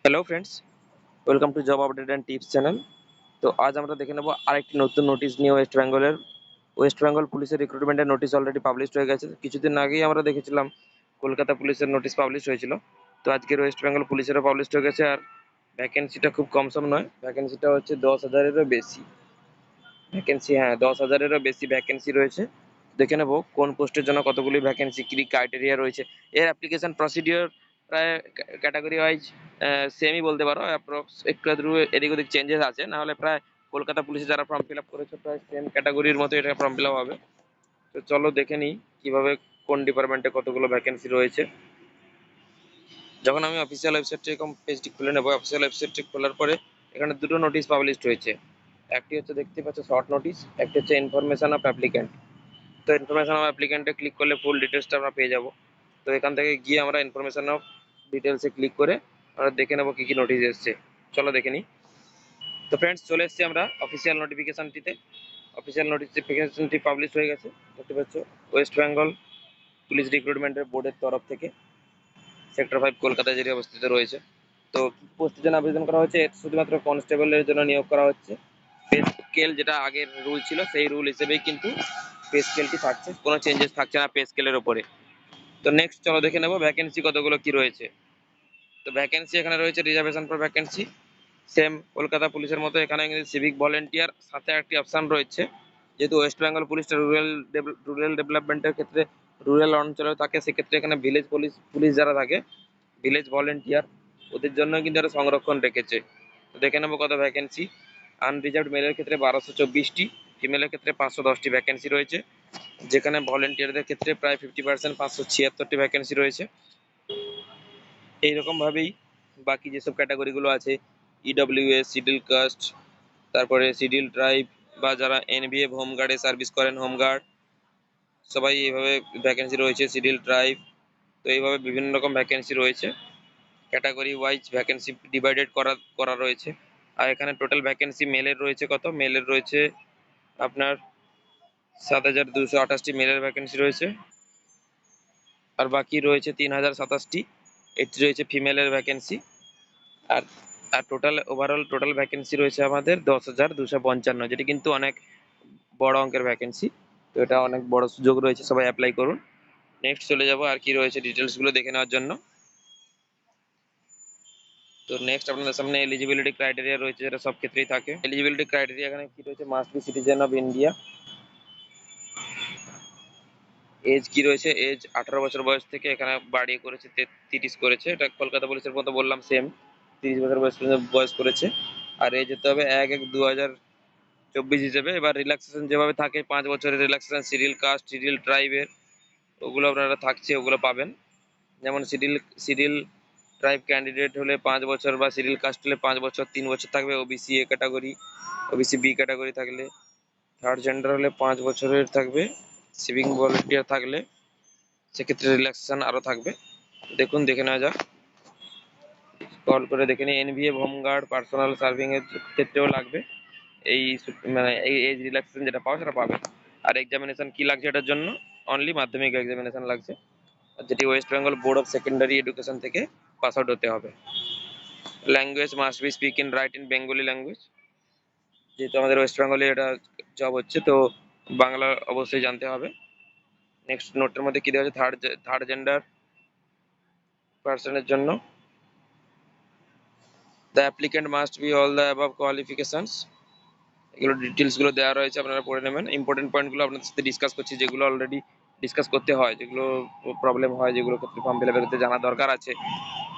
Hello friends, welcome to job update and tips channel. তো আজ আমরা দেখে নেব আরেকটি নতুন নোটিশ নিয়ে। ওয়েস্ট বেঙ্গল পুলিশের রিক্রুটমেন্টের নোটিশ অলরেডি পাবলিশ হয়ে গেছে। কিছুদিন আগেই আমরা দেখেছিলাম কলকাতা পুলিশের নোটিশ পাবলিশ হয়েছিল। তো আজকের ওয়েস্ট বেঙ্গল পুলিশেরও পাবলিশ হয়ে গেছে। আর ভ্যাকেন্সিটা খুব কম সম নয়, ভ্যাকেন্সিটা হচ্ছে 10,000-এরও বেশি ভ্যাকেন্সি। হ্যাঁ, 10,000-এরও বেশি ভ্যাকেন্সি রয়েছে। দেখে নেব কোন পোস্টের জন্য কতগুলি ভ্যাকেন্সি, কী ক্রাইটেরিয়া রয়েছে। এর অ্যাপ্লিকেশন প্রসিডিওর প্রায় ক্যাটাগরি ওয়াইজ সেমই বলতে পারো, অ্যাপ্রক্স একটু আধটু এদিক ওদিক চেঞ্জেস আছে, নাহলে প্রায় কলকাতা পুলিশে যারা ফর্ম ফিল আপ করেছে প্রায় সেম ক্যাটাগরির মতো এটা ফর্ম ফিল আপ হবে। তো চলো দেখে নিই কীভাবে কোন ডিপার্টমেন্টে কতগুলো ভ্যাকেন্সি রয়েছে। যখন আমি অফিসিয়াল ওয়েবসাইটটি এরকম পেজটি খুলে নেবো, অফিসিয়াল ওয়েবসাইটটি খোলার পরে এখানে দুটো নোটিশ পাবলিশড হয়েছে। একটি হচ্ছে দেখতে পাচ্ছ শর্ট নোটিশ, একটি হচ্ছে ইনফরমেশন অফ অ্যাপ্লিক্যান্ট। তো ইনফরমেশন অফ অ্যাপ্লিক্যান্টে ক্লিক করলে ফুল ডিটেলসটা আমরা পেয়ে যাব। তো এখান থেকে গিয়ে আমরা ইনফরমেশন অফ ডিটেলসে ক্লিক করে আমরা দেখে নেবো কী কী নোটিশ এসছে। চলো দেখে নিই। তো ফ্রেন্ডস, চলে এসেছি আমরা অফিসিয়াল নোটিফিকেশনটিতে। অফিসিয়াল নোটিফিকেশনটি পাবলিশ হয়ে গেছে, দেখতে পাচ্ছ। ওয়েস্ট বেঙ্গল পুলিশ রিক্রুটমেন্টের বোর্ডের তরফ থেকে সেক্টর 5 কলকাতায় যেটি অবস্থিত রয়েছে। তো পোস্টের জন্য আবেদন করা হয়েছে, শুধুমাত্র কনস্টেবলের জন্য নিয়োগ করা হচ্ছে। পে স্কেল যেটা আগের রুল ছিল সেই রুল হিসেবেই কিন্তু পে স্কেলটি থাকছে, কোনো চেঞ্জেস থাকছে না পে স্কেলের ওপরে। তো নেক্সট চলো দেখে নেবো ভ্যাকেন্সি কতগুলো কি রয়েছে। তো ভ্যাকেন্সি এখানে রয়েছে reservation for vacancy, same Kolkata পুলিশের মতো এখানে কিন্তু সিভিক ভলেন্টিয়ার সাথে একটি অপশান রয়েছে। যেহেতু ওয়েস্ট বেঙ্গল পুলিশটা রুরাল ডেভেলপমেন্টের ক্ষেত্রে রুরাল অঞ্চলে থাকে, সেক্ষেত্রে এখানে ভিলেজ পুলিশ যারা থাকে, ভিলেজ ভলেন্টিয়ার, ওদের জন্য কিন্তু একটা সংরক্ষণ রেখেছে। তো দেখে নেবো কত ভ্যাকেন্সি। আনরিজার্ভড মেলের ক্ষেত্রে 1224টি, ফিমেলের ক্ষেত্রে 510টি ভ্যাকেন্সি রয়েছে, যেখানে ভলেন্টিয়ারদের ক্ষেত্রে প্রায় 50% 576টি ভ্যাকেন্সি রয়েছে। এইরকমভাবেই বাকি যেসব ক্যাটাগরিগুলো আছে, ইডব্লিউএস, শিডিউল কাস্ট, তারপরে শিডিউল ট্রাইব, বা যারা এনভিএফ হোমগার্ডে সার্ভিস করেন, হোমগার্ড, সবাই এইভাবে ভ্যাকেন্সি রয়েছে, শিডিউল ট্রাইব। তো এইভাবে বিভিন্ন রকম ভ্যাকেন্সি রয়েছে, ক্যাটাগরি ওয়াইজ ভ্যাকেন্সি ডিভাইডেড করা করা রয়েছে। আর এখানে টোটাল ভ্যাকেন্সি মেলের রয়েছে কত, মেলের রয়েছে আপনার 7,228টি মেলের ভ্যাকেন্সি রয়েছে, আর বাকি রয়েছে 3,027টি, এটি রয়েছে ফিমেলের ভ্যাকেন্সি। আর আর ওভারঅল টোটাল ভ্যাকেন্সি রয়েছে আমাদের 10,255, যেটি কিন্তু অনেক বড় অঙ্কের ভ্যাকেন্সি। তো এটা অনেক বড় সুযোগ রয়েছে, সবাই অ্যাপ্লাই করুন। নেক্সট চলে যাব আর কি রয়েছে ডিটেলসগুলো দেখে নেওয়ার জন্য। তো নেক্সট আপনাদের সামনে এলিজিবিলিটি ক্রাইটেরিয়া রয়েছে, যেটা সব ক্ষেত্রেই থাকে। এলিজিবিলিটি ক্রাইটেরিয়া এখানে কি রয়েছে, must be citizen of India. Age কি রয়েছে, এজ 18 বছর বয়স থেকে এখানে বাড়িয়ে করেছে 30 করেছে, এটা কলকাতা পুলিশের মতো বললাম সেম, 30 বছর বয়স পর্যন্ত বয়স করেছে। আর এজ হতে হবে 1/1/2024 হিসেবে। এবার রিল্যাক্সেশন যেভাবে থাকে, 5 বছরের রিল্যাক্সেশন সিডিউল কাস্ট, সিডিউল ট্রাইবের, ওগুলো আপনারা থাকছে, ওগুলো পাবেন। যেমন সিডিউল ট্রাইব ক্যান্ডিডেট হলে 5 বছর, বা সিডিউল কাস্ট হলে 5 বছর, 3 বছর থাকবে। OBC A category, OBC B category থাকলে, থার্ড জেন্ডার হলে 5 বছরের থাকবে। সিভিক ভলেন্টিয়ার থাকলে সেক্ষেত্রে রিল্যাক্সেশন আরও থাকবে। দেখুন, দেখে নেওয়া যাক, কল করে দেখে নিই। এনভিএ হোমগার্ড পার্সোনাল সার্ভিং এর ক্ষেত্রেও লাগবে এই মানে এই এজ রিল্যাক্সেশন যেটা পাওয়া সেটা পাবে। আর এক্সামিনেশন কি লাগছে এটার জন্য, অনলি মাধ্যমিক এক্সামিনেশন লাগছে, যেটি West Bengal board of secondary education থেকে পাস আউট হতে হবে। Language must be speak in right in Bengali language, যেহেতু আমাদের ওয়েস্ট বেঙ্গলে এটা জব হচ্ছে, তো বাংলা অবশ্যই জানতে হবে। নেক্সট নোটের মধ্যে কি দেওয়া আছে, থার্ড জেন্ডার পার্সনের জন্য the applicant must be all the above qualifications. এগুলো ডিটেলসগুলো দেওয়া রয়েছে, আপনারা পড়ে নেবেন। ইম্পর্টেন্ট পয়েন্টগুলো আপনাদের সাথে ডিসকাস করছি, যেগুলো অলরেডি ডিসকাস করতে হয়, যেগুলো প্রবলেম হয়, যেগুলো ক্ষেত্রে ফর্ম ফিল আপের ক্ষেত্রে জানা দরকার আছে।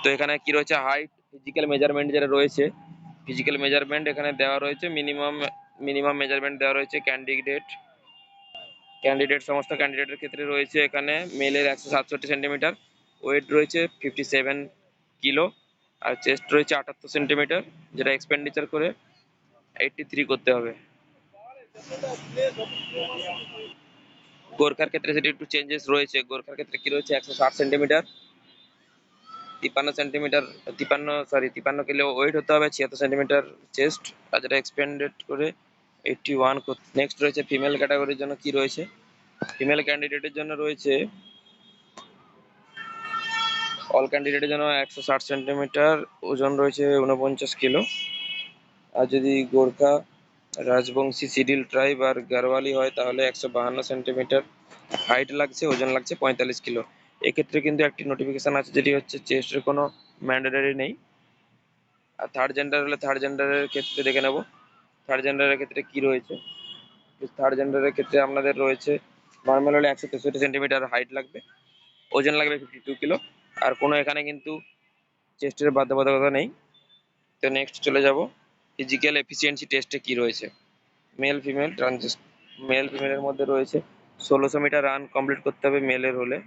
তো এখানে কি রয়েছে, হাইট, ফিজিক্যাল মেজারমেন্ট যেটা রয়েছে, ফিজিক্যাল মেজারমেন্ট এখানে দেওয়া রয়েছে, মিনিমাম মেজারমেন্ট দেওয়া রয়েছে। ক্যান্ডিডেট সমস্ত ক্যান্ডিডেটের ক্ষেত্রে রয়েছে এখানে মেলের 167 সেন্টিমিটার, ওয়েট রয়েছে 57 কিলো, আর চেস্ট রয়েছে 78 সেন্টিমিটার, যেটা এক্সপেন্ডিচার করে 83 করতে হবে। গোর্খার ক্ষেত্রে সেটি একটু চেঞ্জেস রয়েছে, গোর্খার ক্ষেত্রে কি রয়েছে, 160 সেন্টিমিটার, 53 সেন্টিমিটার, 53 কিলো ওয়েট হতে হবে, 76 সেন্টিমিটার চেস্ট, আর যেটা এক্সপেন্ডেড করে 81। নেক্সট রয়েছে ফিমেল ক্যাটাগরির জন্য কি রয়েছে, ফিমেল ক্যান্ডিডেটের জন্য রয়েছে অল ক্যান্ডিডেটের জন্য 160 সেন্টিমিটার, ওজন রয়েছে 49 কিলো। আর যদি গোর্খা, রাজবংশী, সিডিল ট্রাইব আর গারওয়ালি হয় তাহলে 152 সেন্টিমিটার হাইট লাগছে, ওজন লাগছে 45 কিলো। এক্ষেত্রে কিন্তু একটি নোটিফিকেশন আছে, যেটি হচ্ছে চেস্টের কোনো ম্যান্ডেটরি নেই। আর থার্ড জেন্ডার হলে থার্ড জেন্ডারের ক্ষেত্রে দেখে নেব থার্ড জেন্ডারের ক্ষেত্রে কি রয়েছে। থার্ড জেন্ডারের ক্ষেত্রে আপনাদের রয়েছে নর্মাল হলে 163 সেন্টিমিটার হাইট লাগবে, ওজন লাগবে 52 কিলো। আর কোনো এখানে কিন্তু চেস্টের বাধ্যবাধকতা নেই। তো নেক্সট চলে যাব ফিজিক্যাল এফিসিয়েন্সি টেস্টে কি রয়েছে। মেল ফিমেল ট্রানজিস মেল ফিমেলের মধ্যে রয়েছে 1600 মিটার রান কমপ্লিট করতে হবে মেলের হলে,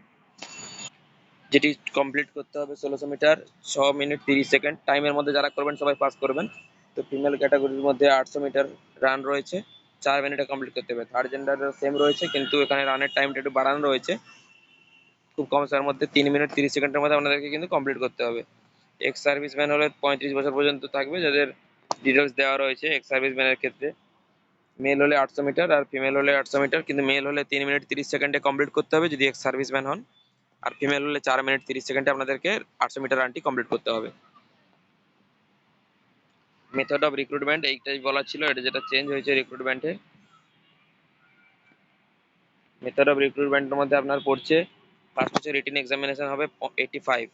যেটি কমপ্লিট করতে হবে 1600 মিটার 6 মিনিট 30 সেকেন্ড টাইমের মধ্যে। যারা করবেন সবাই পাস করবেন। তো ফিমেল ক্যাটাগরির মধ্যে 800 মিটার রান রয়েছে, 4 মিনিটে কমপ্লিট করতে হবে। থার্ড জেন্ডারের সেম রয়েছে, কিন্তু এখানে রানের টাইমটা একটু বাড়ানো রয়েছে, খুব কম সময়ের মধ্যে 3 মিনিট 30 সেকেন্ডের মধ্যে আপনাদেরকে কিন্তু কমপ্লিট করতে হবে। এক্স সার্ভিসম্যান হলে 35 বছর পর্যন্ত থাকবে, যাদের ডিটেলস দেওয়া রয়েছে এক্স সার্ভিসম্যানের ক্ষেত্রে। মেল হলে 800 মিটার আর ফিমেল হলে 800 মিটার, কিন্তু মেল হলে 3 মিনিট 30 সেকেন্ডে কমপ্লিট করতে হবে যদি এক্স সার্ভিসম্যান হন। আর ফিমেল হলে 4 মিনিট 30 সেকেন্ডে আপনাদেরকে 800 মিটার রানটি কমপ্লিট করতে হবে। মেথড অফ রিক্রুটমেন্ট এইটাই বলা ছিল, এটা যেটা চেঞ্জ হয়েছে রিক্রুটমেন্টে। মেথড অফ রিক্রুটমেন্টের মধ্যে আপনার পড়ছে ফার্স্ট হচ্ছে রিটিন এক্সামিনেশন হবে 85।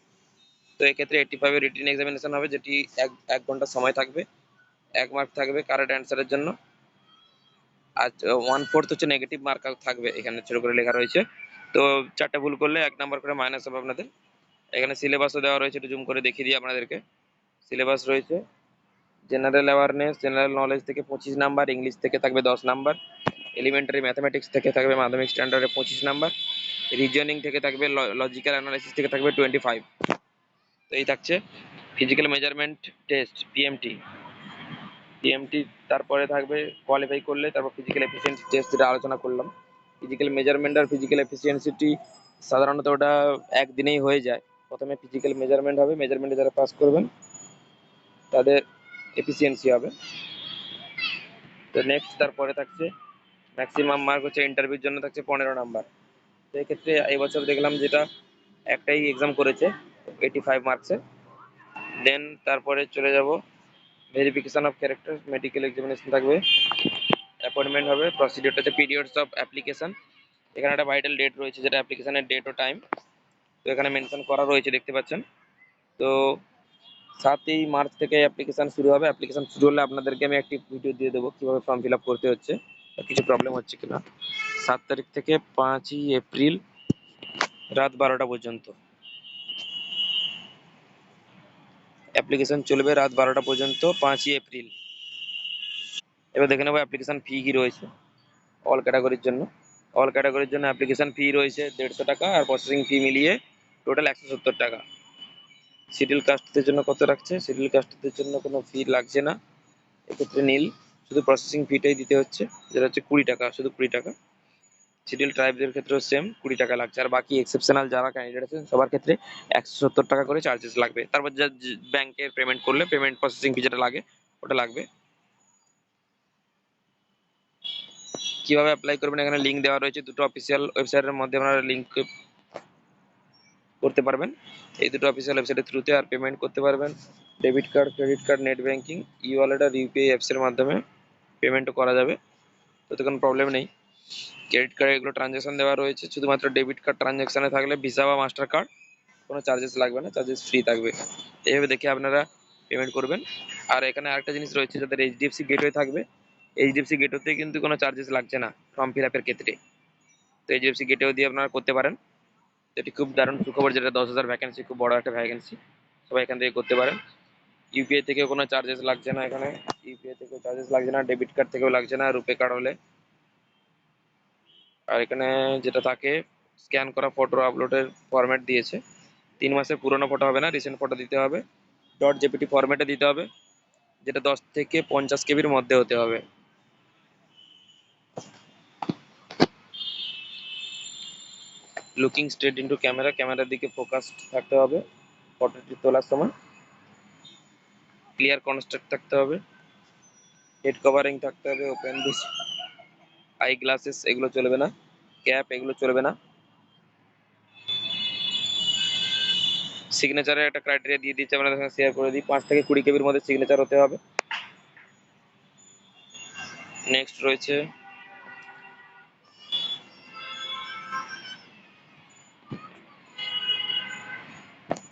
তো এক্ষেত্রে 85 রিটিন এক্সামিনেশন হবে, যেটি এক এক ঘন্টা সময় থাকবে, 1 মার্ক থাকবে কারেক্ট অ্যান্সারের জন্য। আর 1/4 হচ্ছে নেগেটিভ মার্ক থাকবে, এখানে ছোট করে লেখা রয়েছে। তো 4টে ভুল করলে 1 নাম্বার করে মাইনাস হবে আপনাদের। এখানে সিলেবাসও দেওয়া রয়েছে, একটু জুম করে দেখিয়ে দিই আপনাদেরকে। সিলেবাস রয়েছে জেনারেল অ্যাওয়ারনেস, জেনারেল নলেজ থেকে 25 নাম্বার, ইংলিশ থেকে থাকবে 10 নাম্বার, এলিমেন্টারি ম্যাথামেটিক্স থেকে থাকবে মাধ্যমিক স্ট্যান্ডার্ডে 25 নাম্বার, রিজনিং থেকে থাকবে, লজিক্যাল অ্যানালাইসিস থেকে থাকবে 25। তো এই থাকছে physical measurement test PMT. PMT তারপরে থাকবে কোয়ালিফাই করলে তারপর ফিজিক্যাল এফিসিয়েন্সি টেস্ট, যেটা আলোচনা করলাম। ফিজিক্যাল মেজারমেন্ট আর ফিজিক্যাল এফিসিয়েন্সিটি সাধারণত ওটা একদিনেই হয়ে যায়। প্রথমে ফিজিক্যাল মেজারমেন্ট হবে, মেজারমেন্টে যারা পাস করবেন তাদের এফিসিয়েন্সি হবে। তো নেক্সট তারপরে থাকছে ম্যাক্সিমাম মার্ক হচ্ছে ইন্টারভিউর জন্য থাকছে 15 নাম্বার। তো এক্ষেত্রে এই বছর দেখলাম যেটা একটাই এক্সাম করেছে 85 মার্কসে। দেন তারপরে চলে যাব verification of character, medical examination থাকবে, অ্যাপয়েন্টমেন্ট হবে, প্রসিডিওরটা হচ্ছে পিরিয়ডস অফ অ্যাপ্লিকেশন। এখানে একটা ভাইটাল ডেট রয়েছে, যেটা অ্যাপ্লিকেশনের ডেট ও টাইম, তো এখানে মেনশন করা রয়েছে দেখতে পাচ্ছেন। তো 7ই মার্চ থেকে অ্যাপ্লিকেশন শুরু হবে। অ্যাপ্লিকেশন শুরু হলে আপনাদেরকে আমি একটি ভিডিও দিয়ে দেবো কীভাবে ফর্ম ফিল আপ করতে হচ্ছে, কিছু প্রবলেম হচ্ছে কিনা। 7 তারিখ থেকে 5ই এপ্রিল রাত 12টা পর্যন্ত অ্যাপ্লিকেশন চলবে, রাত 12টা পর্যন্ত 5ই এপ্রিল। এবার দেখে নেবো অ্যাপ্লিকেশন ফি কি রয়েছে অল ক্যাটাগরির জন্য। অল ক্যাটাগরির জন্য অ্যাপ্লিকেশন ফি রয়েছে 150 টাকা, আর প্রসেসিং ফি মিলিয়ে টোটাল 170 টাকা। শিডিউল কাস্টদের জন্য কত রাখছে? শিডিউল কাস্টদের জন্য কোনো ফি লাগছে না, এক্ষেত্রে নীল, শুধু প্রসেসিং ফিটাই দিতে হচ্ছে, যেটা হচ্ছে 20 টাকা, শুধু 20 টাকা। শিডিউল ট্রাইবদের ক্ষেত্রেও সেম 20 টাকা লাগছে। আর বাকি এক্সেপশনাল যারা ক্যান্ডিডেট আছেন সবার ক্ষেত্রে 170 টাকা করে চার্জেস লাগবে। তারপর যা ব্যাংকের পেমেন্ট করলে পেমেন্ট প্রসেসিং ফি যেটা লাগে ওটা লাগবে। কিভাবে অ্যাপ্লাই করবেন এখানে লিঙ্ক দেওয়া রয়েছে, দুটো অফিসিয়াল ওয়েবসাইটের মধ্যে আপনারা লিঙ্ক করতে পারবেন, এই দুটো অফিসিয়াল ওয়েবসাইটের থ্রুতে। আর পেমেন্ট করতে পারবেন debit card, credit card, net banking, e wallet আর ইউপিআই অ্যাপসের মাধ্যমে পেমেন্টও করা যাবে, তাতে কোনো প্রবলেম নেই। ক্রেডিট কার্ডে এগুলো ট্রানজ্যাকশন দেওয়া রয়েছে, শুধুমাত্র ডেবিট কার্ড ট্রানজ্যাকশনে থাকলে ভিসা বা মাস্টার কার্ড কোনো চার্জেস লাগবে না, চার্জেস ফ্রি থাকবে। এইভাবে দেখে আপনারা পেমেন্ট করবেন। আর এখানে আরেকটা জিনিস রয়েছে, যাদের এইচডিএফসি গেটওয়ে থাকবে, এইচডিএফসি গেটওয়েতে কিন্তু কোনো চার্জেস লাগছে না ফর্ম ফিল আপের ক্ষেত্রে। তো এইচডিএফসি গেটওয়ে দিয়ে আপনারা করতে পারেন, এটি খুব দারুণ সুখবর, যেটা 10,000 ভ্যাকেন্সি, খুব বড় একটা ভ্যাকেন্সি, সবাই এখান থেকে করতে পারেন। ইউপিআই থেকেও কোনো চার্জেস লাগছে না, এখানে ইউপিআই থেকেও চার্জেস লাগছে না, ডেবিট কার্ড থেকেও লাগছে না, রুপে কার্ড হলে। আর এখানে যেটা থাকে স্ক্যান করা ফটো আপলোডের ফরম্যাট দিয়েছে, 3 মাসের পুরোনো ফটো হবে না, রিসেন্ট ফটো দিতে হবে, ডট জেপিটি ফরম্যাটে দিতে হবে, যেটা 10 থেকে 50 কেবির মধ্যে হতে হবে। লুকিং স্ট্রেট ইন্টু ক্যামেরা, ক্যামেরার দিকে ফোকাস থাকতে হবে ফটোটি তোলার সময়, ক্লিয়ার কনস্ট্রাক্ট থাকতে হবে, হেড কভারিং থাকতে হবে, ওপেন দিস, আই গ্লাসেস এগুলো চলবে না, ক্যাপ এগুলো চলবে না। সিগনেচারের একটা ক্রাইটেরিয়া দিয়ে দিচ্ছে, আপনাদের সঙ্গে শেয়ার করে দিই। 5 থেকে 20 কেবির মধ্যে সিগনেচার হতে হবে। নেক্সট রয়েছে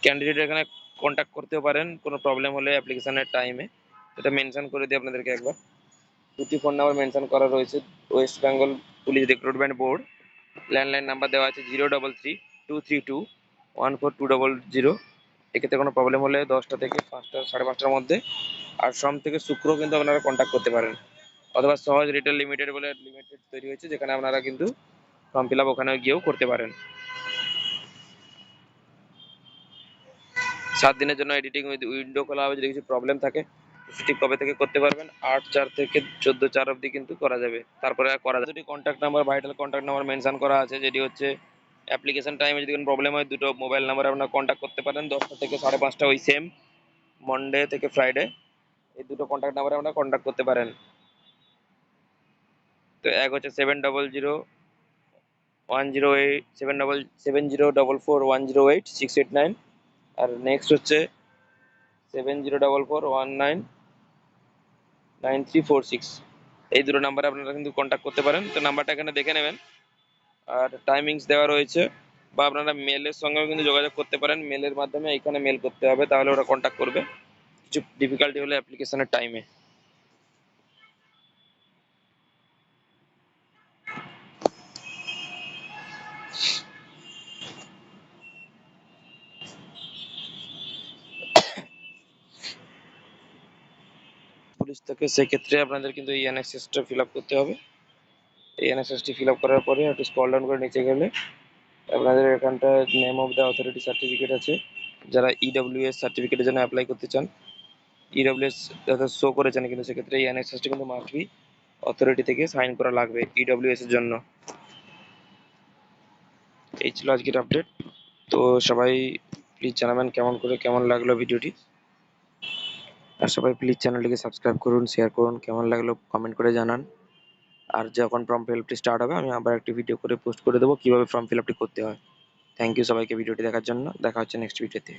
ক্যান্ডিডেট এখানে কন্ট্যাক্ট করতেও পারেন কোনো প্রবলেম হলে অ্যাপ্লিকেশনের টাইমে, এটা মেনশন করে দিই আপনাদেরকে একবার। দুটি ফোন নাম্বার মেনশন করা রয়েছে, West Bengal police recruitment board. Landline number দেওয়া আছে 033-232-14200। এক্ষেত্রে কোনো প্রবলেম হলে 10টা থেকে 5টা 5:30টার মধ্যে, আর সোম থেকে শুক্র কিন্তু আপনারা কন্ট্যাক্ট করতে পারেন। অথবা সহজ রিটেল লিমিটেড বলে লিমিটেড তৈরি হয়েছে, যেখানে আপনারা কিন্তু ফর্ম ফিল আপ ওখানে গিয়েও করতে পারেন। 7 দিনের জন্য এডিটিং উইন্ডো খোলা হবে, যদি কিছু প্রবলেম থাকে ঠিক কবে থেকে করতে পারবেন, 8/4 থেকে 14/4 অবধি কিন্তু করা যাবে, তারপরে আর করা যাবে। দুটি contact number, vital contact number mention করা আছে, যেটি হচ্ছে অ্যাপ্লিকেশন টাইমে যদি কোনো প্রবলেম হয় দুটো মোবাইল নাম্বারে আপনারা কন্ট্যাক্ট করতে পারেন 10টা থেকে 5:30, ওই সেম মন্ডে থেকে ফ্রাইডে। এই দুটো কন্ট্যাক্ট নাম্বারে আপনারা কন্ট্যাক্ট করতে পারেন। তো এক হচ্ছে 7000-108-7044-108-689, আর নেক্সট হচ্ছে 7044199346। এই দুটো নাম্বারে আপনারা কিন্তু কন্ট্যাক্ট করতে পারেন। তো নাম্বারটা এখানে দেখে নেবেন, আর টাইমিংস দেওয়া রয়েছে, বা আপনারা মেলের সঙ্গেও কিন্তু যোগাযোগ করতে পারেন। মেলের মাধ্যমে এখানে মেল করতে হবে, তাহলে ওরা কন্ট্যাক্ট করবে কিছু ডিফিকাল্টি হলে অ্যাপ্লিকেশনের টাইমে। পুলিশ থেকে সেক্ষেত্রে আপনাদের কিন্তু এই এনএসএসটা ফিল আপ করতে হবে। এই এনএসএসটি ফিল আপ করার পরে একটু স্ক্রল ডাউন করে নিচে গেলে আপনাদের এখানটা name of the authority certificate আছে। যারা ইডব্লিউএস সার্টিফিকেটের জন্য অ্যাপ্লাই করতে চান, ইডব্লিউএস যাতে শো করেছেন, কিন্তু সেক্ষেত্রে এই এনএসএসটি কিন্তু মাস্ট বি অথরিটি থেকে সাইন করা লাগবে ইডব্লিউএস এর জন্য। এই ছিল আজকের আপডেট। তো সবাই প্লিজ জানাবেন কেমন লাগলো ভিডিওটি, আর সবাই প্লিজ চ্যানেলটিকে সাবস্ক্রাইব করুন, শেয়ার করুন, কেমন লাগলো কমেন্ট করে জানান। আর যখন ফর্ম ফিল আপটি স্টার্ট হবে আমি আবার একটি ভিডিও করে পোস্ট করে দেবো কিভাবে ফর্ম ফিল আপটি করতে হয়। থ্যাংক ইউ সবাইকে ভিডিওটি দেখার জন্য, দেখা হচ্ছে নেক্সট ভিডিওতে।